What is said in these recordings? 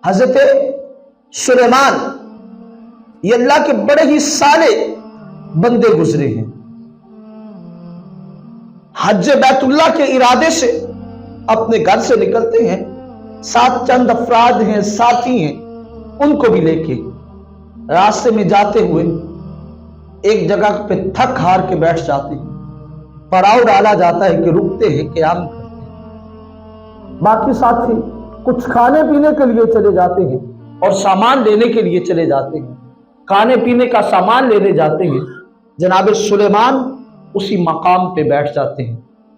حضرت سلیمان یہ اللہ کے بڑے ہی صالح بندے گزرے ہیں. حج بیت اللہ کے ارادے سے اپنے گھر سے نکلتے ہیں، ساتھ چند افراد ہیں، ساتھی ہیں، ان کو بھی لے کے راستے میں جاتے ہوئے ایک جگہ پہ تھک ہار کے بیٹھ جاتے ہیں. پڑاؤ ڈالا جاتا ہے کہ رکتے ہیں، قیام کرتے ہیں. باقی ساتھی کچھ کھانے پینے کے لیے چلے جاتے ہیں اور سامان لینے کے لیے چلے جاتے ہیں، کھانے پینے کا سامان لینے جاتے ہیں. جناب سلیمان اسی مقام پہ بیٹھ جاتے ہیں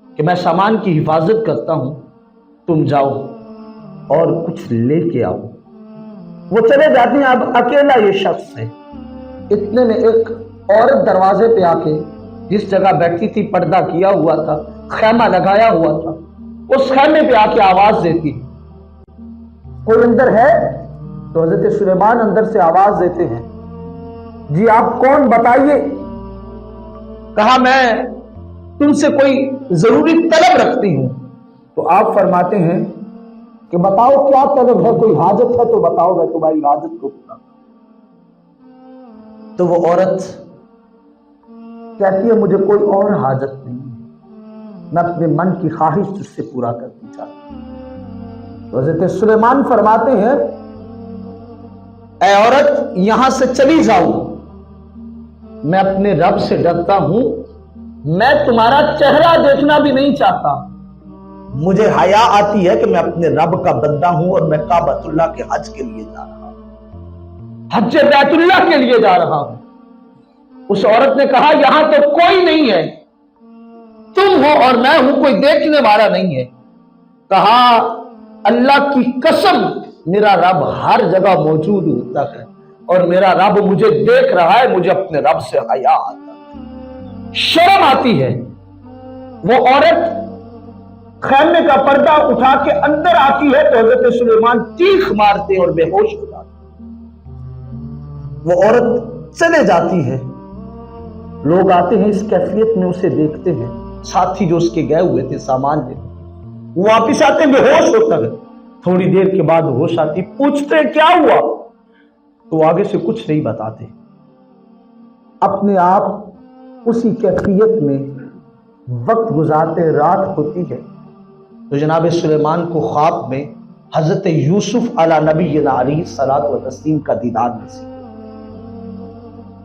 کہ میں سامان کی حفاظت کرتا ہوں، تم جاؤ اور کچھ لے کے آؤ. وہ چلے جاتے ہیں. اب اکیلا یہ شخص ہے. اتنے میں ایک عورت دروازے پہ آ کے، جس جگہ بیٹھی تھی پردہ کیا ہوا تھا، خیمہ لگایا ہوا تھا، اس خیمے پہ آ کے آواز دیتی ہے، کوئی اندر ہے؟ تو حضرت سلیمان اندر سے آواز دیتے ہیں، جی آپ کون بتائیے. کہا میں تم سے کوئی ضروری طلب رکھتی ہوں. تو آپ فرماتے ہیں کہ بتاؤ کیا طلب ہے، کوئی حاجت ہے تو بتاؤ، میں تمہاری حاجت کو پورا کروں. تو وہ عورت کہتی ہے مجھے کوئی اور حاجت نہیں ہے، میں اپنے من کی خواہش جس سے پورا کرتی چاہتی ہوں. تو حضرت سلیمان فرماتے ہیں اے عورت یہاں سے چلی جاؤ، میں اپنے رب سے ڈرتا ہوں، میں تمہارا چہرہ دیکھنا بھی نہیں چاہتا. مجھے حیا آتی ہے کہ میں اپنے رب کا بندہ ہوں اور میں کعبۃ اللہ کے حج کے لیے جا رہا ہوں، حج بیت اللہ کے لیے جا رہا ہوں. اس عورت نے کہا یہاں تو کوئی نہیں ہے، تم ہو اور میں ہوں، کوئی دیکھنے والا نہیں ہے. کہا اللہ کی قسم میرا رب ہر جگہ موجود ہوتا ہے اور میرا رب مجھے دیکھ رہا ہے، مجھے اپنے رب سے حیا آتا ہے، شرم آتی ہے. وہ عورت خیمے کا پردہ اٹھا کے اندر آتی ہے تو حضرت سلیمان چیخ مارتے اور بے ہوش ہو جاتے. وہ عورت چلے جاتی ہے. لوگ آتے ہیں اس کیفیت میں اسے دیکھتے ہیں، ساتھی جو اس کے گئے ہوئے تھے سامان لے، وہ واپس آتے ہیں، بے ہوش ہوتا ہے. تھوڑی دیر کے بعد ہوش آتی، پوچھتے کیا ہوا تو آگے سے کچھ نہیں بتاتے. اپنے آپ اسی کیفیت میں وقت گزارتے، رات ہوتی ہے تو جناب سلیمان کو خواب میں حضرت یوسف علی نبینا علیہ الصلوۃ والتسلیم کا دیدار نصیب.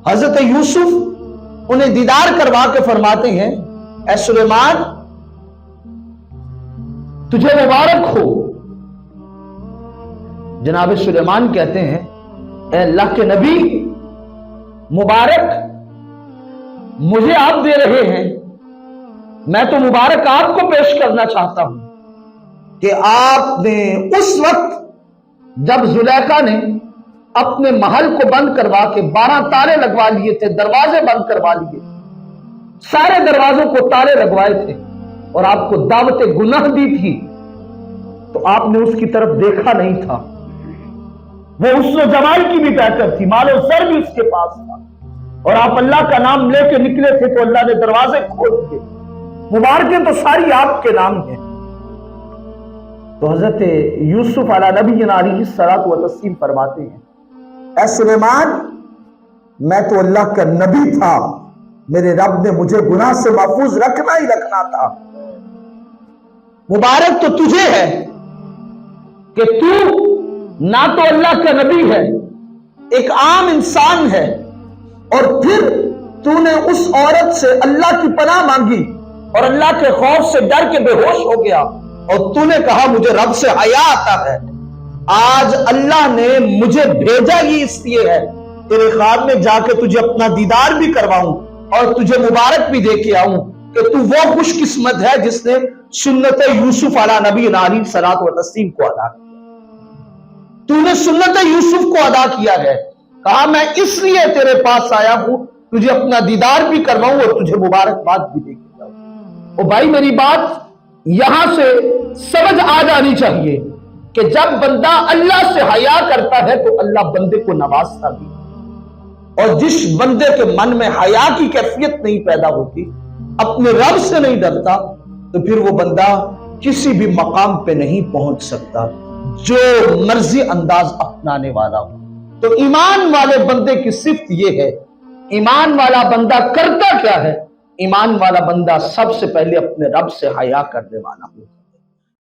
حضرت یوسف انہیں دیدار کروا کے فرماتے ہیں اے سلیمان تجھے مبارک ہو. جناب سلیمان کہتے ہیں اے اللہ کے نبی، مبارک مجھے آپ دے رہے ہیں، میں تو مبارک آپ کو پیش کرنا چاہتا ہوں کہ آپ نے اس وقت جب زلیخا نے اپنے محل کو بند کروا کے 12 تالے لگوا لیے تھے، دروازے بند کروا لیے، سارے دروازوں کو تالے لگوائے تھے اور آپ کو دعوت گناہ دی تھی، تو آپ نے اس کی طرف دیکھا نہیں تھا. وہ حسن و جمال کی بھی بہتر تھی، مال و زر بھی اس کے پاس تھا، اور آپ اللہ کا نام لے کے نکلے تھے تو اللہ نے دروازے کھول دیے. مبارکیں تو ساری آپ کے نام ہیں. تو حضرت یوسف علی نبینا علیہ الصلوۃ والتسلیم فرماتے ہیں اے سلیمان میں تو اللہ کا نبی تھا، میرے رب نے مجھے گناہ سے محفوظ رکھنا ہی رکھنا تھا. مبارک تو تجھے ہے کہ تو نہ تو اللہ کا نبی ہے، ایک عام انسان ہے، اور پھر تو نے اس عورت سے اللہ کی پناہ مانگی اور اللہ کے خوف سے ڈر کے بے ہوش ہو گیا، اور تو نے کہا مجھے رب سے حیا آتا ہے. آج اللہ نے مجھے بھیجا ہی اس لیے ہے تیرے خواب میں جا کے تجھے اپنا دیدار بھی کرواؤں اور تجھے مبارک بھی دے کے آؤں کہ تو وہ خوش قسمت ہے جس نے سنت یوسف علی نبینا علیہ الصلوۃ والتسلیم کو ادا کیا. تو نے سنت یوسف کو ادا کیا ہے. کہا میں اس لیے تیرے پاس آیا ہوں تجھے اپنا دیدار بھی کرواؤں اور تجھے مبارکباد بھی دے کے جاؤں. اور بھائی میری بات یہاں سے سمجھ آ جانی چاہیے کہ جب بندہ اللہ سے حیا کرتا ہے تو اللہ بندے کو نوازتا بھی، اور جس بندے کے من میں حیا کی کیفیت نہیں پیدا ہوتی، اپنے رب سے نہیں ڈرتا، تو پھر وہ بندہ کسی بھی مقام پہ نہیں پہنچ سکتا. جو مرضی انداز اپنانے والا ہو۔ تو ایمان والے بندے کی صفت یہ ہے، ایمان والا بندہ کرتا کیا ہے؟ ایمان والا بندہ سب سے پہلے اپنے رب سے حیا کرنے والا ہوگا۔